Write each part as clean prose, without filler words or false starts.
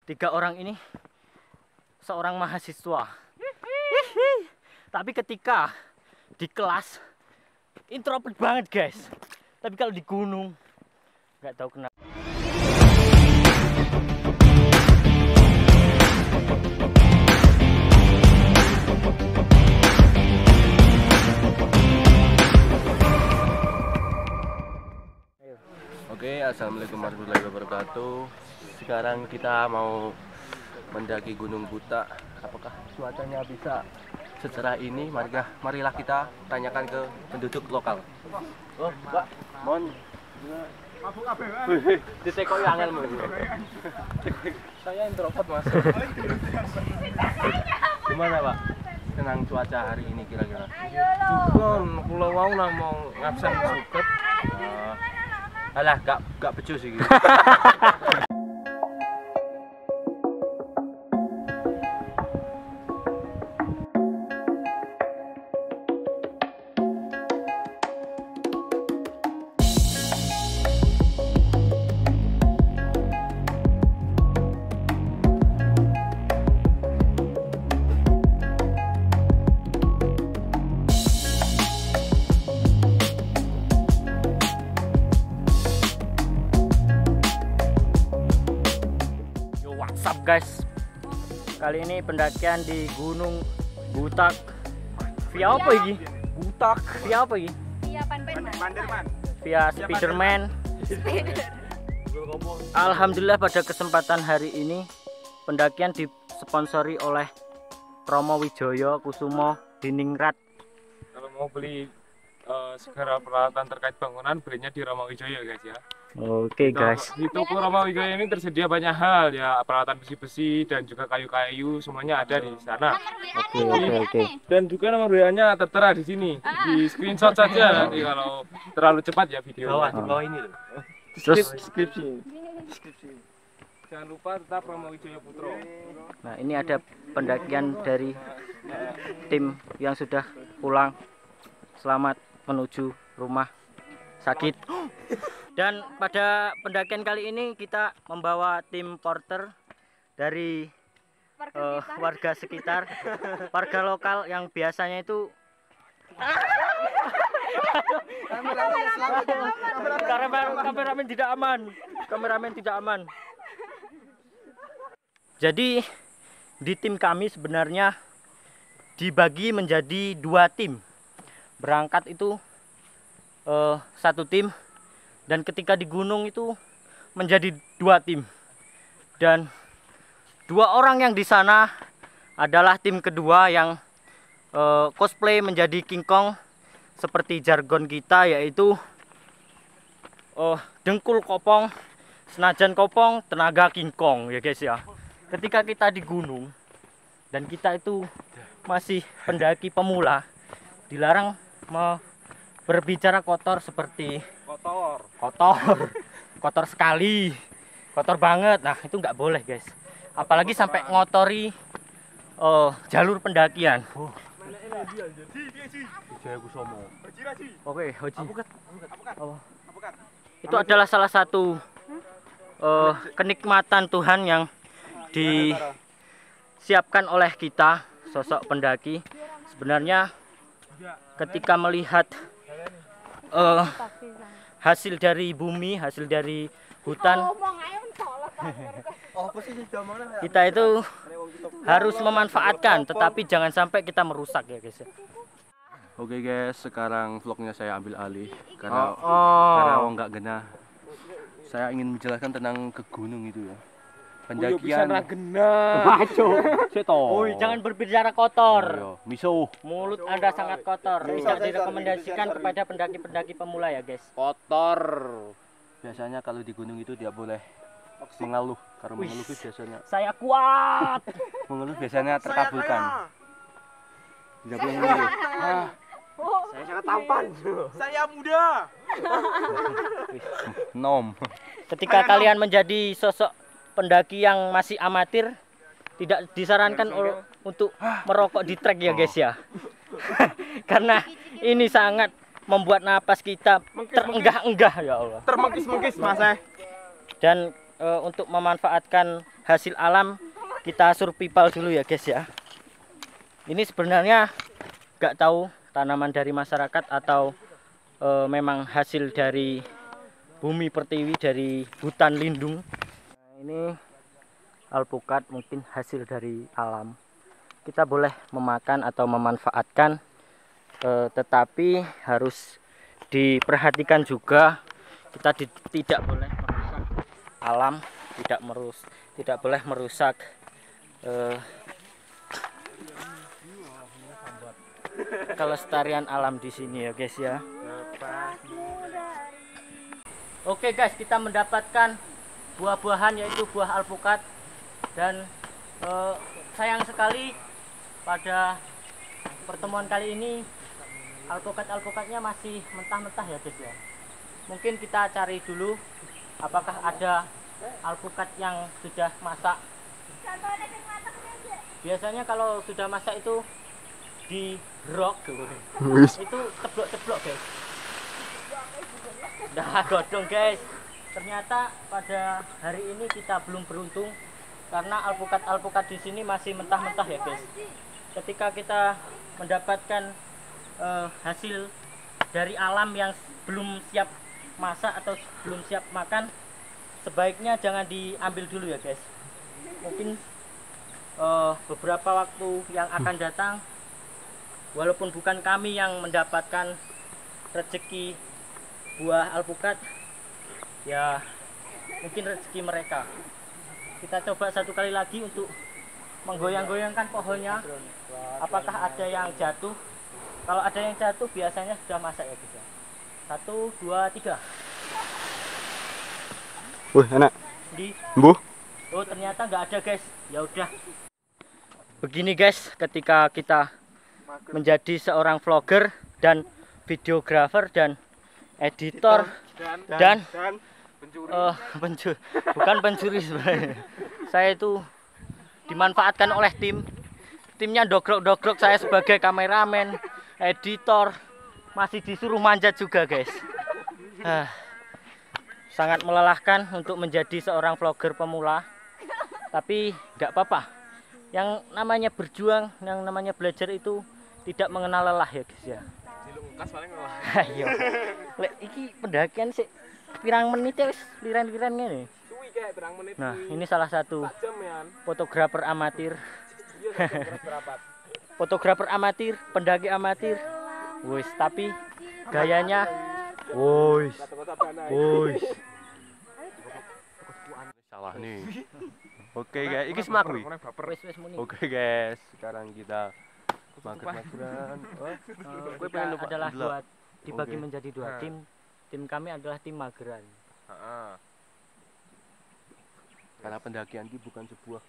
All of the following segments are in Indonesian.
Tiga orang ini seorang mahasiswa. Tapi ketika di kelas introvert banget guys. Tapi kalau di gunung nggak tahu kenapa. Oke, assalamualaikum warahmatullahi wabarakatuh. Sekarang kita mau mendaki Gunung Buta. Apakah cuacanya bisa secerah ini? Marilah kita tanyakan ke penduduk lokal. Oh, Mbak, mohon. Disekoi angel mu. Saya introvert, Mas. Gimana, Pak? Tenang cuaca hari ini kira-kira? Bukan, kalau mau mau ngabsen suket. Alah, gak becus sih gitu. What's up guys, kali ini pendakian di Gunung Butak via apa ini? Butak via apa ini? Via Panderman. Via Spiderman. Alhamdulillah pada kesempatan hari ini pendakian disponsori oleh Romo Wijoyo Kusumo Diningrat. Kalau mau beli segala peralatan terkait bangunan, belinya di Romo Wijoyo guys ya. Oke guys. Di toko Romo Wijoyo ini tersedia banyak hal ya, peralatan besi-besi dan juga kayu-kayu, semuanya ada di sana. Oke. Dan juga nomor WA-nya tertera di sini. Di screenshot saja nanti kalau terlalu cepat ya video. Di bawah ini loh. Terus Deskripsi. Jangan lupa tetap Romo Wijoyo Putro. nah ini ada pendakian dari tim yang sudah pulang selamat menuju rumah sakit. Dan pada pendakian kali ini kita membawa tim porter dari warga sekitar, warga lokal yang biasanya itu kameramen tidak aman. Jadi di tim kami sebenarnya dibagi menjadi dua tim. Berangkat itu satu tim, dan ketika di gunung itu menjadi dua tim. Dan dua orang yang di sana adalah tim kedua yang cosplay menjadi King Kong seperti jargon kita, yaitu dengkul kopong, senajan kopong, tenaga King Kong ya guys ya. Ketika kita di gunung dan kita itu masih pendaki pemula, dilarang berbicara kotor seperti kotor sekali, kotor banget. Nah itu nggak boleh guys, apalagi sampai ngotori jalur pendakian. Oke, Hoji. Itu adalah salah satu kenikmatan Tuhan yang disiapkan oleh kita sosok pendaki. Sebenarnya ketika melihat hasil dari bumi, hasil dari hutan, kita itu harus memanfaatkan, tetapi jangan sampai kita merusak ya guys. Oke guys, sekarang vlognya saya ambil alih karena nggak genah. Saya ingin menjelaskan tentang ke gunung itu ya. Pendakian. Jangan berbicara kotor. Miso. Mulut Anda sangat kotor. Tidak direkomendasikan kepada pendaki-pendaki pemula ya guys. Kotor. Biasanya kalau di gunung itu tidak boleh mengeluh. Karena mengeluh itu biasanya. Saya kuat. Mengeluh biasanya terkabulkan. Tidak boleh mengeluh. Saya sangat tampan. Saya muda. Nom. Ketika kalian menjadi sosok pendaki yang masih amatir, tidak disarankan untuk merokok di trek ya guys ya. Karena ini sangat membuat napas kita terenggah-enggah ya Allah. Termengkis-mengkis Mas. Dan untuk memanfaatkan hasil alam, kita survival dulu ya guys ya. Ini sebenarnya nggak tahu tanaman dari masyarakat atau memang hasil dari bumi pertiwi, dari hutan lindung. Nah, ini alpukat mungkin hasil dari alam. Kita boleh memakan atau memanfaatkan, tetapi harus diperhatikan juga. Kita tidak boleh merusak alam, tidak boleh merusak kelestarian alam di sini ya guys ya. Oke guys, kita mendapatkan buah-buahan yaitu buah alpukat, dan sayang sekali pada pertemuan kali ini alpukatnya masih mentah-mentah ya guys ya. Mungkin kita cari dulu apakah ada alpukat yang sudah masak. Biasanya kalau sudah masak itu di rock itu ceblok-ceblok guys. Udah godong guys. Ternyata pada hari ini kita belum beruntung karena alpukat di sini masih mentah-mentah ya guys. Ketika kita mendapatkan hasil dari alam yang belum siap masak atau belum siap makan, sebaiknya jangan diambil dulu ya guys. Mungkin beberapa waktu yang akan datang, walaupun bukan kami yang mendapatkan rezeki buah alpukat, ya mungkin rezeki mereka. Kita coba satu kali lagi untuk menggoyang-goyangkan pohonnya. Apakah ada yang jatuh? Kalau ada yang jatuh biasanya sudah masak ya guys. 1, 2, 3. Wih, enak. Di Bu. Oh, ternyata nggak ada guys. Ya udah. Begini guys, ketika kita menjadi seorang vlogger dan videografer dan editor dan pencuri. Bukan pencuri sebenarnya. Saya itu dimanfaatkan oleh timnya, dogrok saya sebagai kameramen, editor, masih disuruh manjat juga guys. Sangat melelahkan untuk menjadi seorang vlogger pemula, tapi nggak apa-apa. Yang namanya berjuang, yang namanya belajar itu tidak mengenal lelah ya guys ya. Ayo, lek iki pendakian sih pirang menit ya wis liran-liran ngene. Nah, ini salah satu fotografer amatir. Fotografer amatir, pendaki amatir. Wis, tapi gayanya wis. Salah nih. Oke guys, iki semak wi. Wis muni. Oke guys, sekarang kita mager-mageran. Adalah dibagi menjadi dua tim. Tim kami adalah tim mageran. Karena pendakian ini bukan sebuah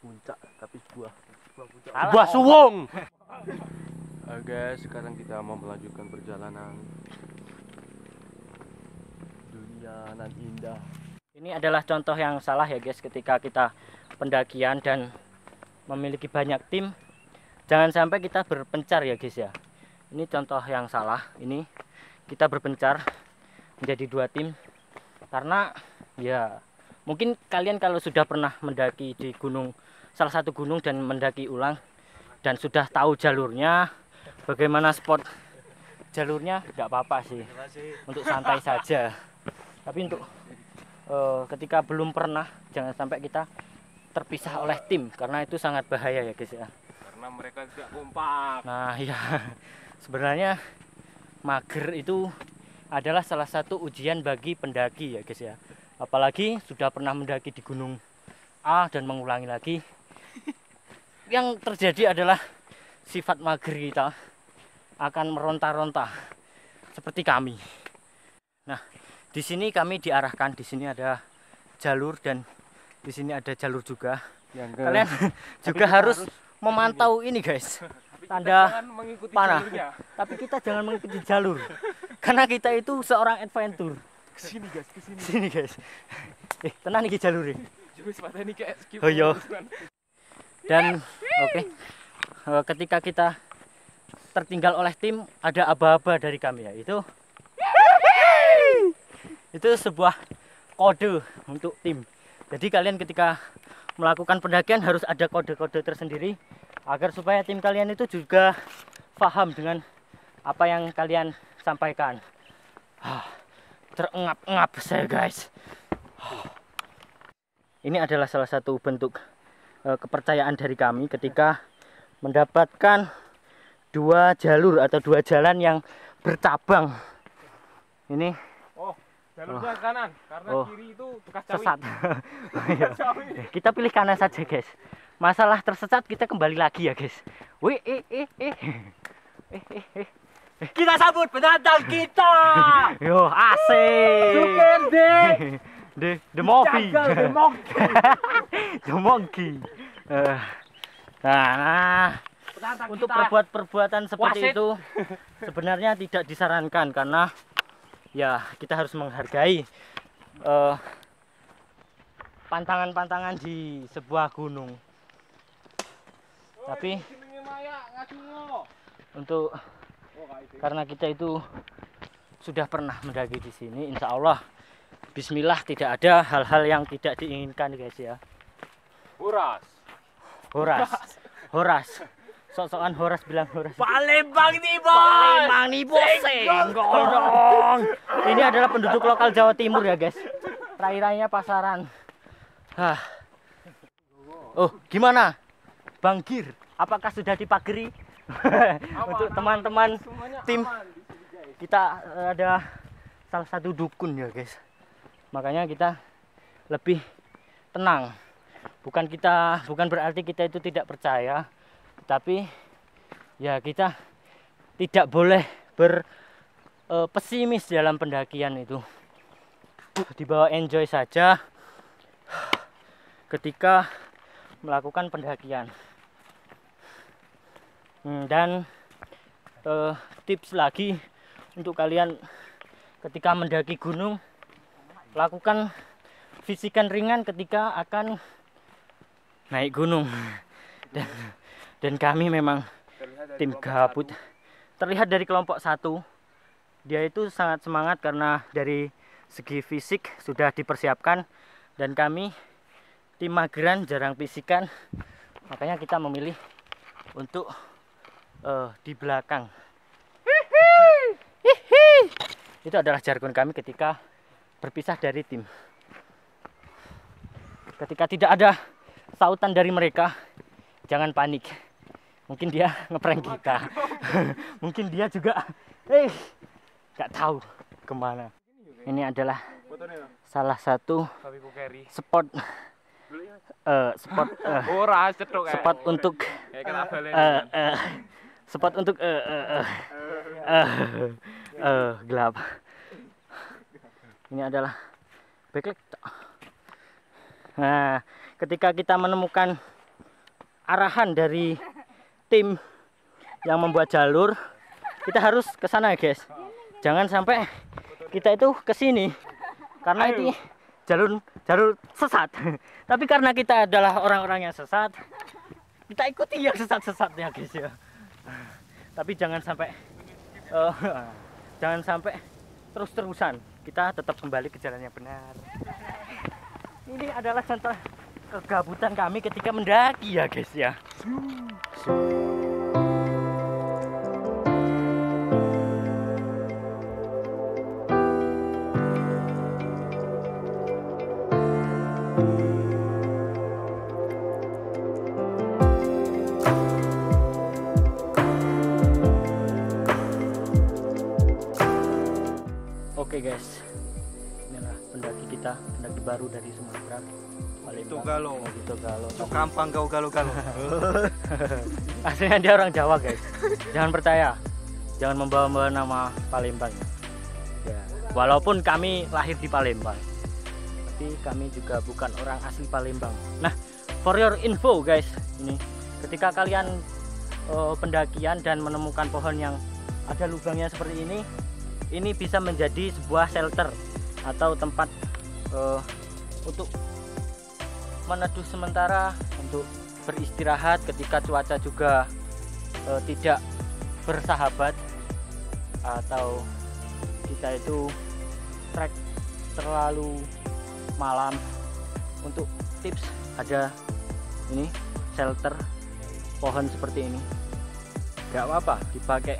puncak, tapi sebuah suwung. Guys, sekarang kita mau melanjutkan perjalanan. Dunia nan indah. Ini adalah contoh yang salah ya guys, ketika kita pendakian dan memiliki banyak tim, jangan sampai kita berpencar ya guys ya. Ini contoh yang salah. Ini kita berpencar menjadi dua tim karena ya mungkin kalian kalau sudah pernah mendaki di gunung, salah satu gunung, dan mendaki ulang dan sudah tahu jalurnya, bagaimana spot jalurnya, tidak apa-apa sih, untuk santai saja. Tapi untuk ketika belum pernah, jangan sampai kita terpisah oleh tim, karena itu sangat bahaya ya guys ya. Karena mereka tidak kompak. Nah ya, sebenarnya mager itu adalah salah satu ujian bagi pendaki ya guys ya. Apalagi sudah pernah mendaki di gunung A dan mengulangi lagi. Yang terjadi adalah sifat mager kita akan meronta-ronta seperti kami. Nah, di sini kami diarahkan, di sini ada jalur dan di sini ada jalur juga. Kalian juga harus memantau ini guys. Tanda panah. Tapi kita jangan mengikuti jalur. Karena kita itu seorang adventure. Kesini guys, kesini. Sini guys. Tenang nih jalurnya. Oh iya. Dan oke. Ketika kita tertinggal oleh tim, ada aba-aba dari kami ya. Itu sebuah kode untuk tim. Jadi kalian ketika melakukan pendakian harus ada kode-kode tersendiri agar supaya tim kalian itu juga paham dengan apa yang kalian sampaikan. Terengap-engap saya guys. Ini adalah salah satu bentuk kepercayaan dari kami ketika mendapatkan 2 jalur atau 2 jalan yang bercabang. Ini jalur sebelah kanan karena kiri itu bekas cawi. Sesat. Kita pilih kanan saja guys. Masalah tersesat kita kembali lagi ya guys. Kita sambut penantang kita. Yo asik. The movie. The monkey. Nah, untuk perbuatan seperti itu sebenarnya tidak disarankan karena ya kita harus menghargai pantangan-pantangan di sebuah gunung. Tapi untuk karena kita itu sudah pernah mendaki di sini, insya Allah bismillah tidak ada hal-hal yang tidak diinginkan guys ya. Horas. Sok-sokan Horas bilang Horas. Palembang nih bos. Senggol dong. Ini adalah penduduk lokal Jawa Timur ya guys. Rai-rainya pasaran. Oh gimana Bang Gir? Apakah sudah dipageri? Untuk teman-teman tim kita ada salah satu dukun ya guys. Makanya kita lebih tenang. Bukan berarti kita itu tidak percaya, tapi ya kita tidak boleh berpesimis dalam pendakian itu. Dibawa enjoy saja ketika melakukan pendakian. Dan tips lagi untuk kalian ketika mendaki gunung, lakukan fisikan ringan ketika akan naik gunung. Dan kami memang tim gabut. Terlihat dari kelompok 1, dia itu sangat semangat karena dari segi fisik sudah dipersiapkan, dan kami tim mageran jarang fisikan, makanya kita memilih untuk di belakang. Itu adalah jargon kami ketika berpisah dari tim. Ketika tidak ada sautan dari mereka, jangan panik. Mungkin dia ngeprank kita. Mungkin dia juga nggak tahu kemana. Ini adalah salah satu spot untuk gelap. Ini adalah backlight. Nah, ketika kita menemukan arahan dari tim yang membuat jalur, kita harus ke sana guys. Jangan sampai kita itu ke sini karena itu jalur sesat. Tapi karena kita adalah orang-orang yang sesat, kita ikuti yang sesat-sesatnya guys ya. Tapi jangan sampai terus-terusan. Kita tetap kembali ke jalan yang benar. Ini adalah contoh kegabutan kami ketika mendaki ya guys ya. Oke guys, inilah pendaki kita, pendaki baru dari Sumatera, Palembang. Itu Galo. Gampang kau galo. Aslinya dia orang Jawa guys. Jangan percaya, jangan membawa nama Palembang. Ya, walaupun kami lahir di Palembang, tapi kami juga bukan orang asli Palembang. Nah, for your info guys, ini ketika kalian pendakian dan menemukan pohon yang ada lubangnya seperti ini bisa menjadi sebuah shelter atau tempat untuk meneduh sementara, untuk beristirahat ketika cuaca juga tidak bersahabat, atau kita itu trek terlalu malam untuk tips ada ini shelter pohon seperti ini, nggak apa-apa dipakai.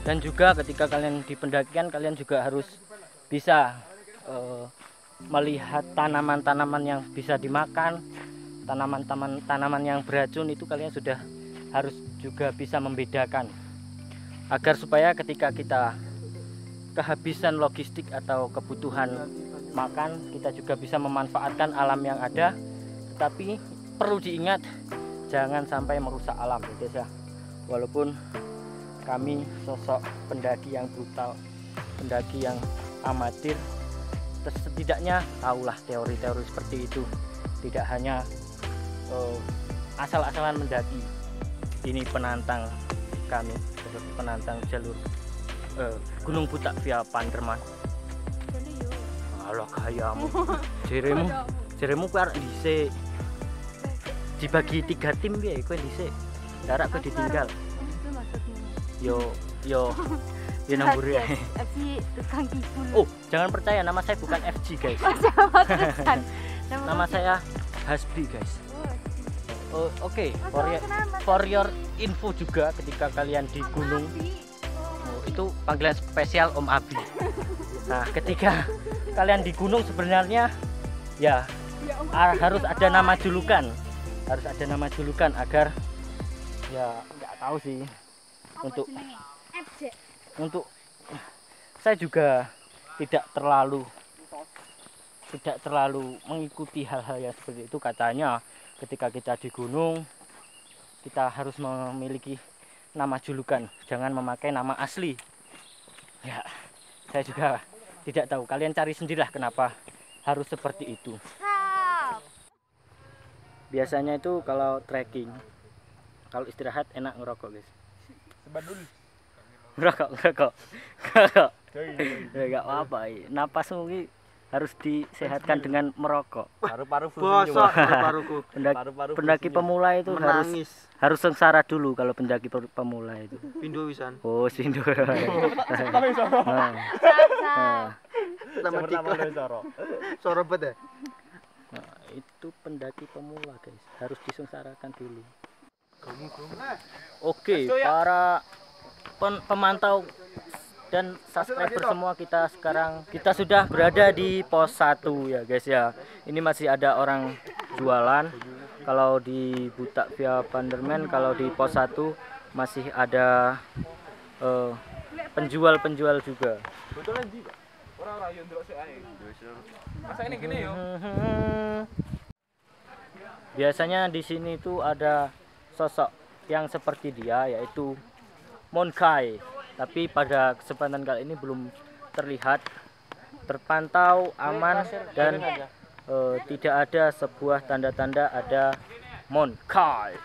Dan juga ketika kalian di pendakian, kalian juga harus bisa melihat tanaman-tanaman yang bisa dimakan, tanaman yang beracun, itu kalian sudah harus juga bisa membedakan, agar supaya ketika kita kehabisan logistik atau kebutuhan makan, kita juga bisa memanfaatkan alam yang ada. Tetapi perlu diingat, jangan sampai merusak alam ya guys ya. Walaupun kami sosok pendaki yang brutal, pendaki yang amatir, setidaknya tahulah teori-teori seperti itu. Tidak hanya asal-asalan mendaki. Ini penantang kami, penantang jalur Gunung Butak via Panderman. Halo kayamu, jeremu kuwi arek dhisik. Dibagi 3 tim piye kowe dhisik. Darak kowe ditinggal. Yo nambur ya. FC tukang kibul. Oh, jangan percaya, nama saya bukan FG guys. Nama saya Hasbi guys. Oh, oke. For your info juga, ketika kalian di gunung, itu panggilan spesial Om Abi. Nah, ketika kalian di gunung sebenarnya ya harus ada nama julukan, agar ya nggak tahu sih, untuk saya juga tidak terlalu mengikuti hal-hal yang seperti itu. Katanya ketika kita di gunung kita harus memiliki nama julukan, jangan memakai nama asli. Ya, saya juga tidak tahu. Kalian cari sendirilah kenapa harus seperti itu. Biasanya itu kalau trekking, kalau istirahat enak ngerokok guys. Ngerokok. Ya nggak apa-apa. Napas mungkin harus disehatkan dengan merokok. Paru-paru bosok paru-paruku. Pendaki pemula itu Menangis. harus sengsara dulu kalau pendaki pemula itu. Pindo wisan. Oh, sindo. Nama diklat. Soro bet ya. Nah, itu pendaki pemula guys, harus disengsarakan dulu. Oke, para pemantau dan subscriber semua, kita sudah berada di pos 1 ya guys ya. Ini masih ada orang jualan. Kalau di Butak via Panderman, kalau di pos 1 masih ada penjual-penjual juga. Biasanya di sini tuh ada sosok yang seperti dia, yaitu Monkai. Tapi pada kesempatan kali ini belum terlihat, terpantau aman dan tidak ada sebuah tanda-tanda ada Monkai.